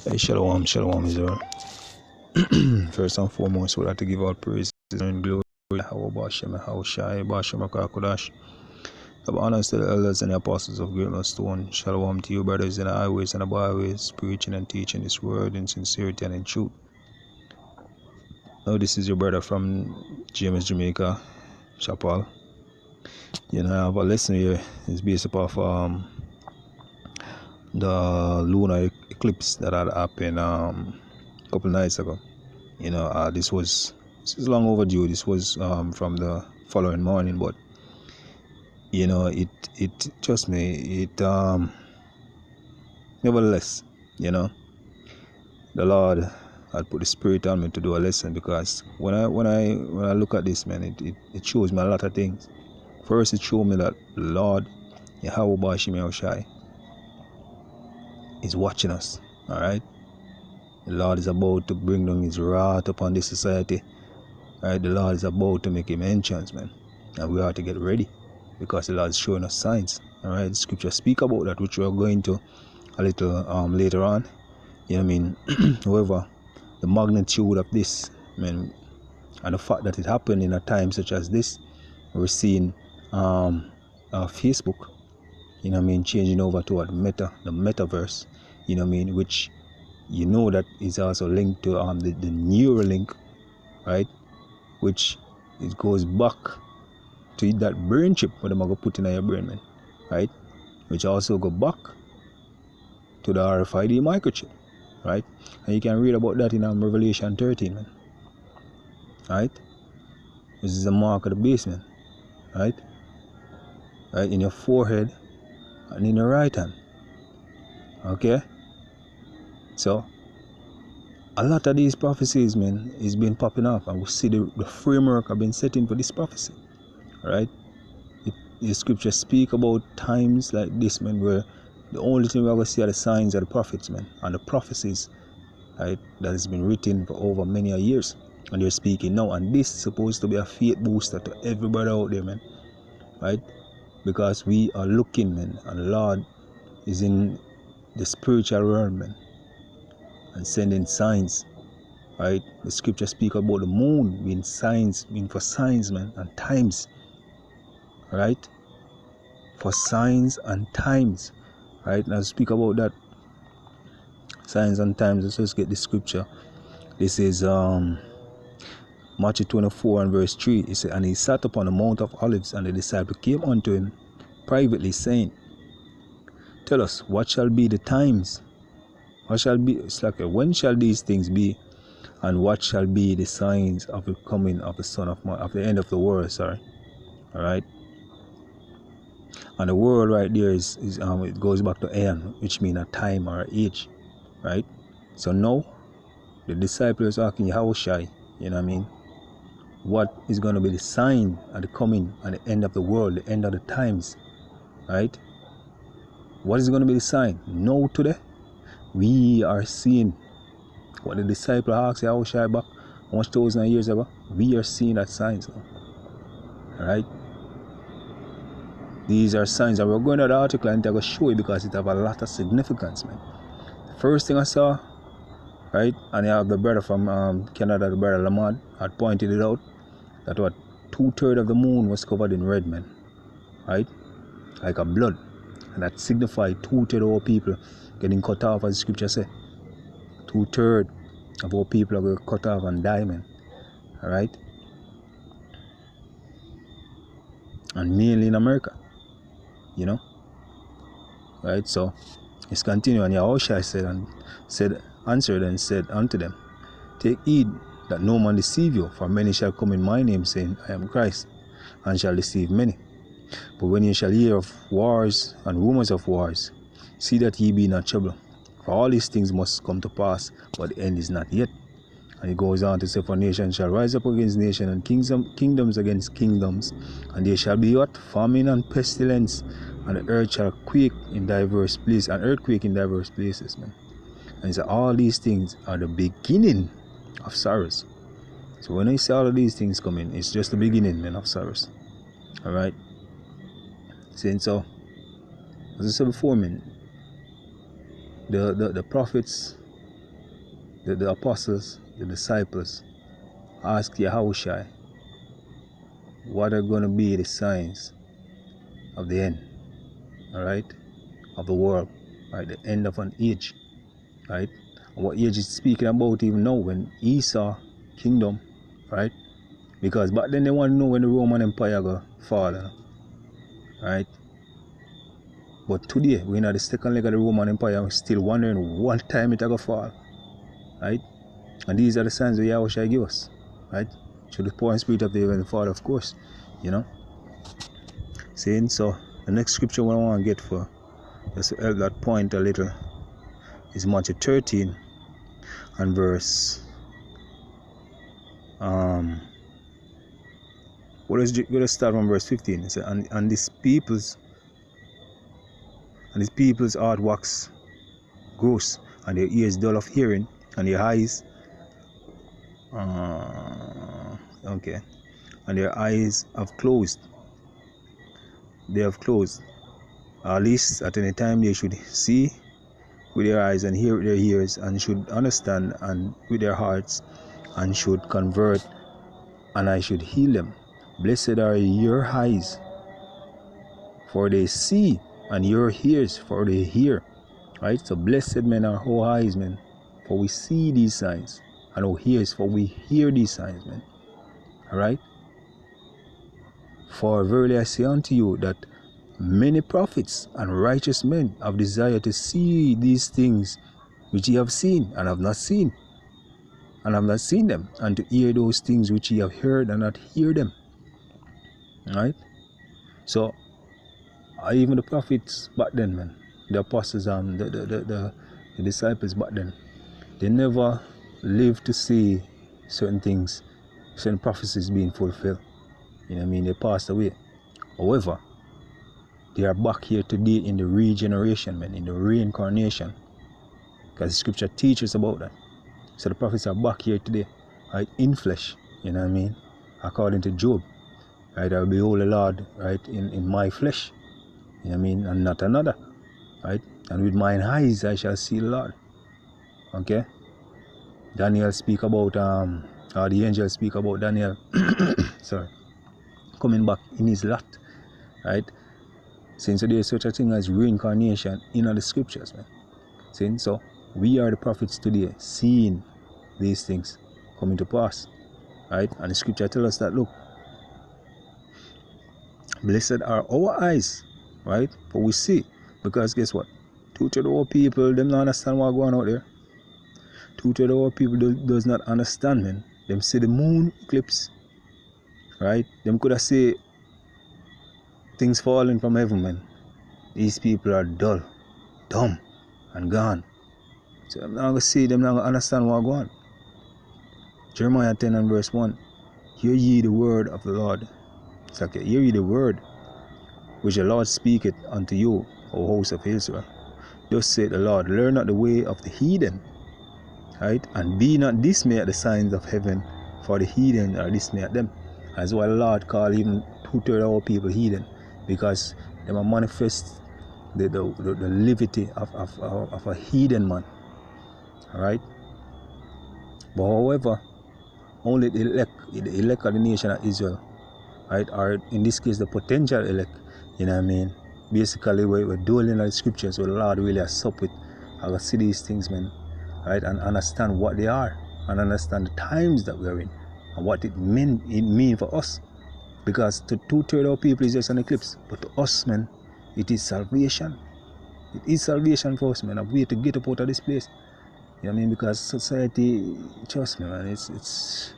Hey, Shalom, Shalom Israel. First and foremost, we'd like to give all praises and glory to Yahweh Bashem, Yahushai, Bashem, Kodash. Of honors to the elders and the apostles of Great Millstone. Shalom to you, brothers in the highways and the byways, preaching and teaching this word in sincerity and in truth. Now, this is your brother from James, Jamaica, Chapel. I have a lesson here. It's based upon the lunar eclipse that had happened a couple nights ago. This is long overdue. This was from the following morning, but it trust me, nevertheless, the Lord had put the Spirit on me to do a lesson, because when I look at this, man, it shows me a lot of things. First, it showed me that the Lord Yahweh Bashem Yahushai is watching us. All right, the Lord is about to bring down His wrath upon this society. Right, the Lord is about to make Him entrance, man, and we have to get ready, because the Lord is showing us signs. All right, the scripture speak about that, which we are going to a little later on. However, the magnitude of this, man, and the fact that it happened in a time such as this, we're seeing Facebook, changing over to the metaverse, which that is also linked to the Neuralink, right? Which it goes back to that brain chip where they're going to put in your brain, man, right? Which also go back to the RFID microchip, right? And you can read about that in Revelation 13, man, right? This is a mark of the beast, man, right? Right in your forehead and in your right hand, okay? So a lot of these prophecies, man, is been popping up, and we see the framework have been setting for this prophecy, right? The scripture speak about times like this, man, where the only thing we're going to see are the signs of the prophets, man, and the prophecies, right, that has been written for over many years, and they're speaking now. And this is supposed to be a faith booster to everybody out there, man, right? Because we are looking, man, and the Lord is in the spiritual realm, man, and sending signs, right? The scripture speak about the moon being for signs, man, and times, right? For signs and times, right? Now speak about that signs and times. Let's just get the scripture. This is Matthew 24 and verse 3. It said, and he sat upon the Mount of Olives, and the disciple came unto him privately, saying, tell us, what shall be the times? What shall be? It's like, when shall these things be? And what shall be the signs of the coming of the Son of Man, of the end of the world? Sorry, all right. And the word right there is it goes back to aeon, which means a time or an age, right? So now the disciples are asking Yahushai, what is going to be the sign of the coming and the end of the world, the end of the times, right? What is going to be the sign? Now today, we are seeing what the disciple asked Yahushua back almost 1,000 years ago. We are seeing that signs now, all right? These are signs, and we're going to the article and I'm going to show you, because it have a lot of significance, man. First thing I saw, right, and I have the brother from Canada, the brother Lamad, had pointed it out, that what 2/3 of the moon was covered in red, man, right, like a blood, and that signified 2/3 of our people getting cut off, as the scripture say. 2/3 of our people are going to cut off and die, man, all right, and mainly in America, right? So it's continuing. Yahushua answered and said unto them, take heed that no man deceive you, for many shall come in my name, saying, I am Christ, and shall deceive many. But when ye shall hear of wars and rumors of wars, see that ye be not troubled, for all these things must come to pass, but the end is not yet. And he goes on to say, for nation shall rise up against nation, and kingdoms against kingdoms, and there shall be what? Famine and pestilence, and the earth shall quake in diverse places, an earthquake in diverse places, man. And so all these things are the beginning of sorrows. So when I see all of these things coming, it's just the beginning, man, of sorrows. All right. Saying so, as I said before, man, the prophets the apostles, the disciples, asked Yahushua, what are going to be the signs of the end, all right, of the world, right, the end of an age, right? And what age is speaking about even now when Esau kingdom, right? Because back then they want to know when the Roman Empire go fall, right? But today we're in the second leg of the Roman Empire, we're still wondering what time it go fall, right? And these are the signs that Yahushua give us, right? Through the power and spirit of the Heavenly Father, of course, you know. Saying so, the next scripture I want to get for just to help that point a little is Matthew 13 and verse let's start from verse 15. It says, and these people's heart wax gross, and their ears dull of hearing, and their eyes and their eyes have closed. They have closed. At least at any time they should see with their eyes and hear with their ears, and should understand and with their hearts, and should convert, and I should heal them. Blessed are your eyes, for they see, and your ears, for they hear. Right? So blessed men are our eyes, men, for we see these signs, and our ears, for we hear these signs, men. Alright? For verily I say unto you that many prophets and righteous men have desired to see these things which ye have seen and have not seen, and have not seen them, and to hear those things which ye have heard and not hear them. Right? So even the prophets back then, man, the apostles, the disciples back then, they never lived to see certain things, certain prophecies being fulfilled. You know what I mean? They passed away. However, they are back here today in the regeneration, man, in the reincarnation, because the scripture teaches about that. So the prophets are back here today, right, in flesh. You know what I mean? According to Job, right, I will behold the Lord, right, in my flesh. You know what I mean? And not another, right? And with mine eyes I shall see the Lord. Okay? Daniel speak about or the angel speak about Daniel sorry, coming back in his lot, right? Since there is such a thing as reincarnation in the scriptures, man. Since so we are the prophets today, seeing these things coming to pass, right? And the scripture tells us that, look, blessed are our eyes, right? For we see, because guess what? Two-thirds of our people, them not understand what's going on out there. Two-thirds of our people does not understand, man. Them see the moon eclipse, right? Them could have say things falling from heaven, man. These people are dull, dumb, and gone. So I'm not going to see them, not going to understand what's going on. Jeremiah 10 and verse 1. Hear ye the word of the Lord. It's like, hear ye the word which the Lord speaketh unto you, O house of Israel. Thus saith the Lord, learn not the way of the heathen, right? And be not dismayed at the signs of heaven, for the heathen are dismayed at them. That's why the Lord call even two-thirds of our people heathen, because they will manifest the levity of a heathen man. Alright? But however, only the elect of the nation of Israel, right, or in this case the potential elect, you know what I mean? Basically we're dwelling in the scriptures where the Lord really has supped with. I will see these things, man, right, and understand what they are, and understand the times that we're in, and what it mean for us. Because to two-thirds of people is just an eclipse, but to us, man, it is salvation. It is salvation for us, man. A way to get up out of this place. You know what I mean? Because society, trust me, man, it's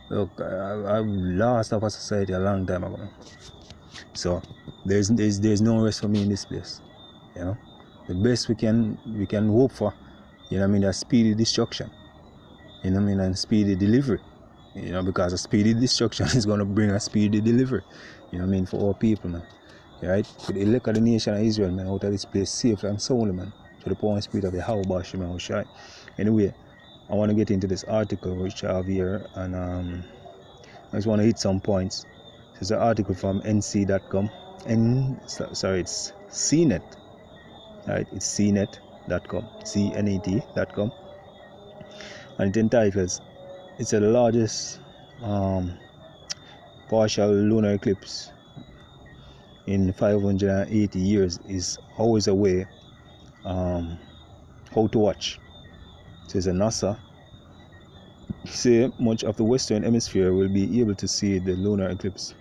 look, I've lost of a society a long time ago, man. So there's no rest for me in this place. You know, the best we can hope for, you know what I mean, a speedy destruction. You know what I mean, and speedy delivery. You know, because a speedy destruction is going to bring a speedy delivery. You know what I mean, for all people, man. Right? For the elect of the nation of Israel, man, out of this place safe and sound, man. To the power and spirit of the Yahweh, man. Anyway, I want to get into this article which I have here, and I just want to hit some points. It's an article from nc.com. It's CNET. Right? It's CNET.com. CNET.com. and it entitles, it's the largest partial lunar eclipse in 580 years, is always a way how to watch. So it's a NASA. Say much of the western hemisphere will be able to see the lunar eclipse.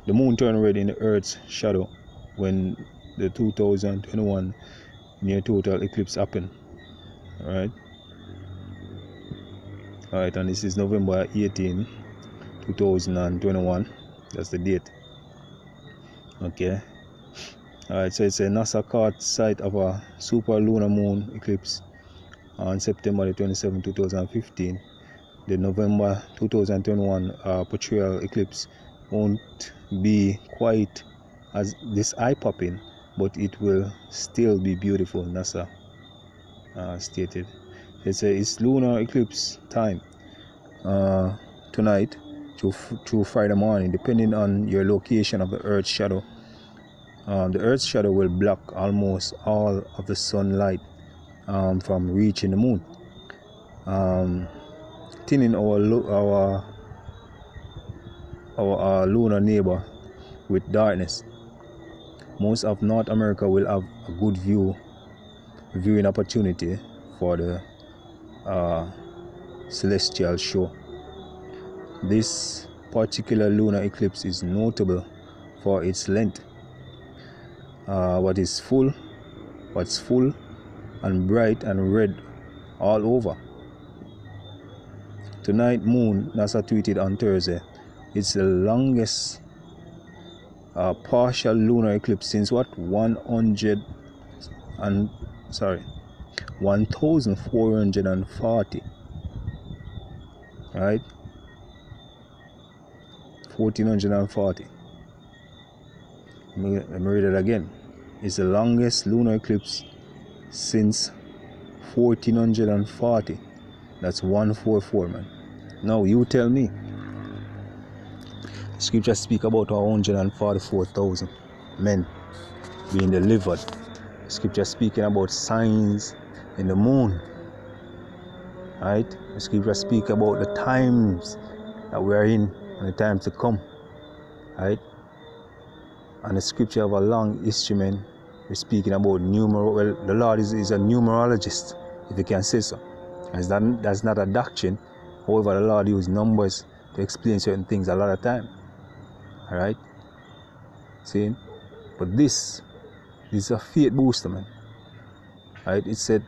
The moon turned red in the Earth's shadow when the 2021 near total eclipse happened. Alright, and this is November 18, 2021. That's the date. Okay. Alright, so it's a NASA caught sight of a super lunar moon eclipse on September 27, 2015. The November 2021 portrayal eclipse won't be quite as this eye-popping, but it will still be beautiful, NASA stated. It's lunar eclipse time tonight through Friday morning, depending on your location of the Earth's shadow. The Earth's shadow will block almost all of the sunlight from reaching the moon, thinning our lunar neighbor with darkness. Most of North America will have a good viewing opportunity for the celestial show. This particular lunar eclipse is notable for its length. What's full and bright and red all over. Tonight moon, NASA tweeted on Thursday, it's the longest partial lunar eclipse since 1440, right? 1440. Let me read it again. It's the longest lunar eclipse since 1440. That's 144, man. Now you tell me. Scripture speak about 144,000 men being delivered. Scripture speaking about signs in the moon. Right? The scripture speak about the times that we are in and the times to come. Right? And the scripture have a long history, man. We're speaking about well, the Lord is a numerologist, if you can say so. That's not a doctrine. However, the Lord uses numbers to explain certain things a lot of time. Alright? See? But this is a faith booster, man. Right? It said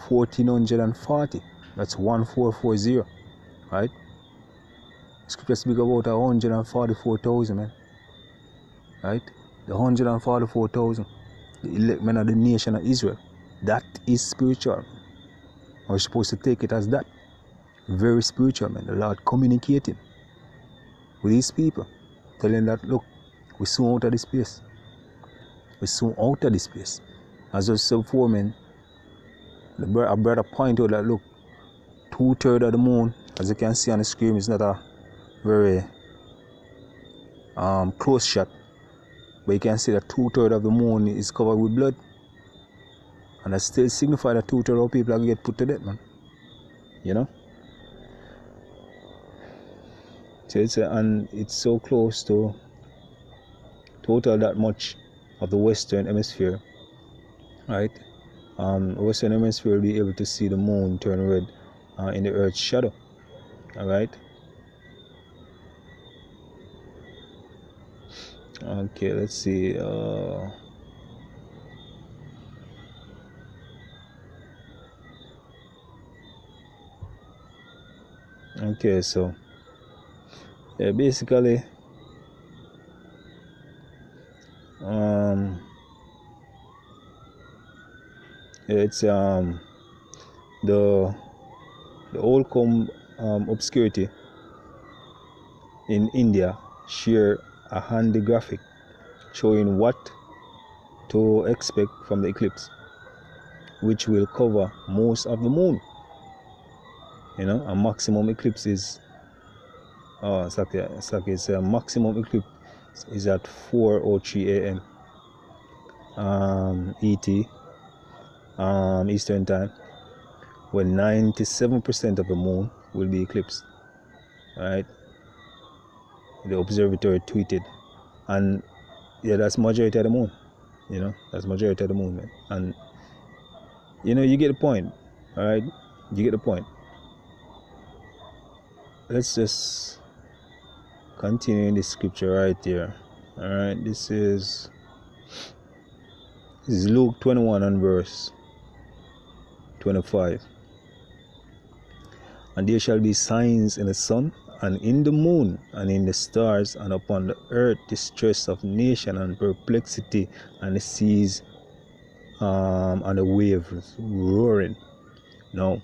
1440. That's 1440. Right? Scripture speak about 144,000, man. Right? The 144,000. The elect men of the nation of Israel. That is spiritual. We're supposed to take it as that. Very spiritual, man. The Lord communicating with his people. Telling that, look, we're soon out of this place. We're soon out of this place. As I said before, man, a brother pointed out that, look, 2/3 of the moon, as you can see on the screen, is not a very close shot. But you can see that 2/3 of the moon is covered with blood. And that still signifies that 2/3 of people are going to get put to death, man. You know? So it's so close to total that much of the Western Hemisphere. Right? The Western Hemisphere will be able to see the moon turn red in the Earth's shadow. Alright? Okay, let's see. Okay, so yeah, basically, it's the Holcomb Obscurity in India share a handy graphic showing what to expect from the eclipse, which will cover most of the moon. You know, a maximum eclipse is it's a maximum eclipse is at 4:03 a.m. ET, Eastern time, when 97% of the moon will be eclipsed. Right? The observatory tweeted. And yeah, that's majority of the moon. You know, that's majority of the moon, man. And you know, you get the point. Alright? You get the point. Let's just continue in this scripture right here. Alright, this is Luke 21 and verse 25. And there shall be signs in the sun, and in the moon, and in the stars, and upon the earth distress of nation and perplexity, and the seas and the waves roaring. Now,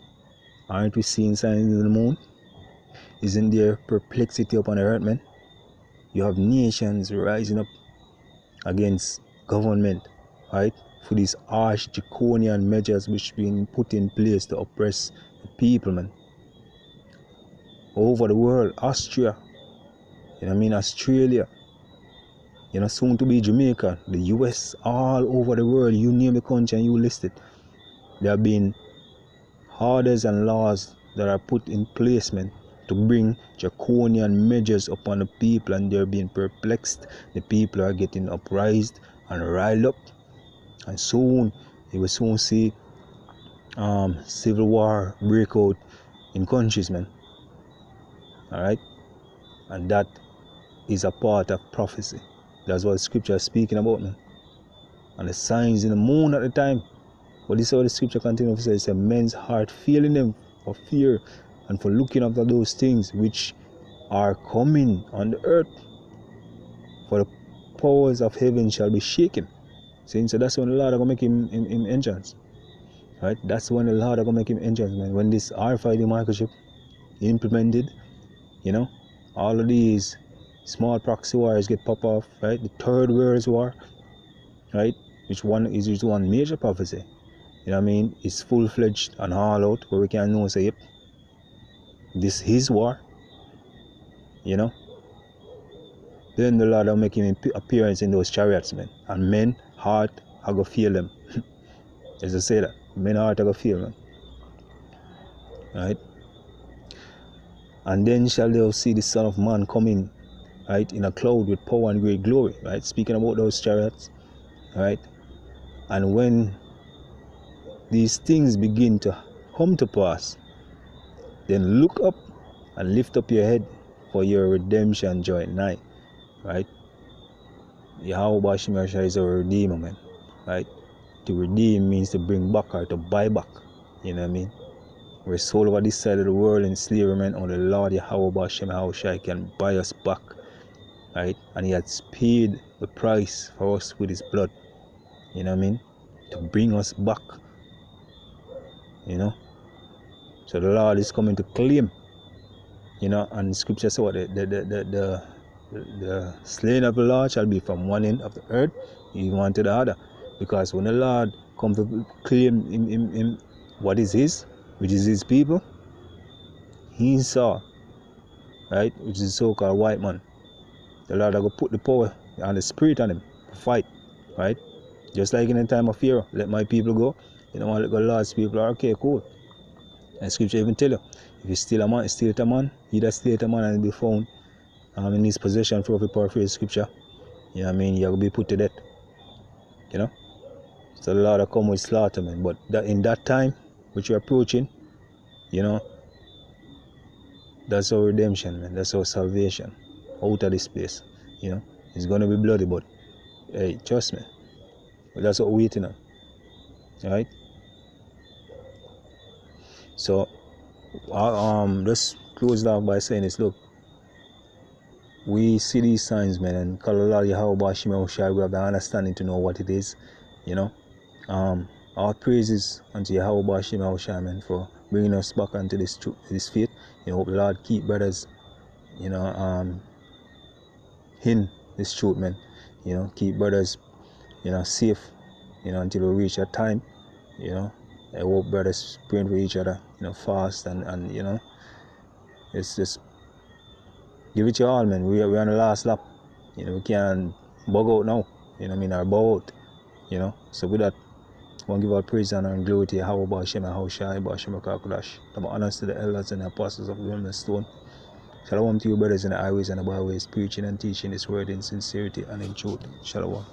aren't we seeing signs in the moon? Isn't there perplexity upon the earth, man? You have nations rising up against government, right? For these harsh draconian measures which been put in place to oppress the people, man. Over the world, Austria, you know what I mean, Australia, you know, soon to be Jamaica, the US, all over the world, you name the country and you list it. There have been orders and laws that are put in place, man, to bring draconian measures upon the people, and they're being perplexed. The people are getting uprised and riled up, and soon you will soon see civil war break out in countries, man. Alright? And that is a part of prophecy. That's what the scripture is speaking about, man. And the signs in the moon at the time. But this is how the scripture continues to say, it's a men's heart failing them for fear and for looking after those things which are coming on the earth. For the powers of heaven shall be shaken. See, so that's when the Lord are going to make him entrance. Right? That's when the Lord are going to make him entrance, man. When this RFID microchip implemented, you know, all of these small proxy wars get pop off, right? The third world war, right? Which one is one major prophecy. You know what I mean? It's full-fledged and all out, where we can know, say, yep, this is war. You know? Then the Lord will make him appearance in those chariots, man. And men heart are going to feel them. As I say that, men heart are going to feel them. Right? And then shall they see the Son of Man coming, right, in a cloud with power and great glory, right? Speaking about those chariots, right? And when these things begin to come to pass, then look up and lift up your head, for your redemption joy nigh, right? Yahweh Shemashah is our redeemer, man, right? To redeem means to bring back or to buy back, you know what I mean? We're sold over this side of the world in slavery, man. Only the Lord Yahweh Shemashah can buy us back, right? And he has paid the price for us with his blood, you know what I mean? To bring us back, you know? So the Lord is coming to claim, you know, and scripture says what the slain of the Lord shall be from one end of the earth even to the other. Because when the Lord comes to claim him what is his, which is his people, he saw, right, which is the so-called white man. The Lord will put the power and the spirit on him to fight, right? Just like in the time of Pharaoh, let my people go. You don't want to let go Lord's people. Okay, cool. And scripture even tell you, if you steal a man, steal it a man, he that steal it a man and be found in his possession for every paraphrase scripture, you know what I mean, you're going to be put to death, you know. So the Lord will come with slaughter, man. But that in that time which you're approaching, you know, that's our redemption, man. That's our salvation out of this place, you know. It's going to be bloody, but hey, trust me, that's what we're waiting on, alright? So I'll just close it off by saying this. Look, we see these signs, man, and call Allah Yahweh Shemashah, we have the understanding to know what it is, you know. Our praises unto Yahweh Shemashah, man, for bringing us back onto this faith. You know, hope the Lord keep brothers, you know, in this truth, man. You know, keep brothers, you know, safe, you know, until we reach that time, you know. I hope brothers praying for each other, you know, fast and you know, it's just give it your all, man. We're on the last lap. You know, we can't bug out now, you know what I mean, or bow out, you know. So with that, want to give all praise, honor, and glory to Yahweh Hashem and Haushai, Hashem Kakodash. Double honors to the elders and the apostles of the Golden Stone. Shalom to you, brothers in the highways and the byways, preaching and teaching this word in sincerity and in truth. Shalom.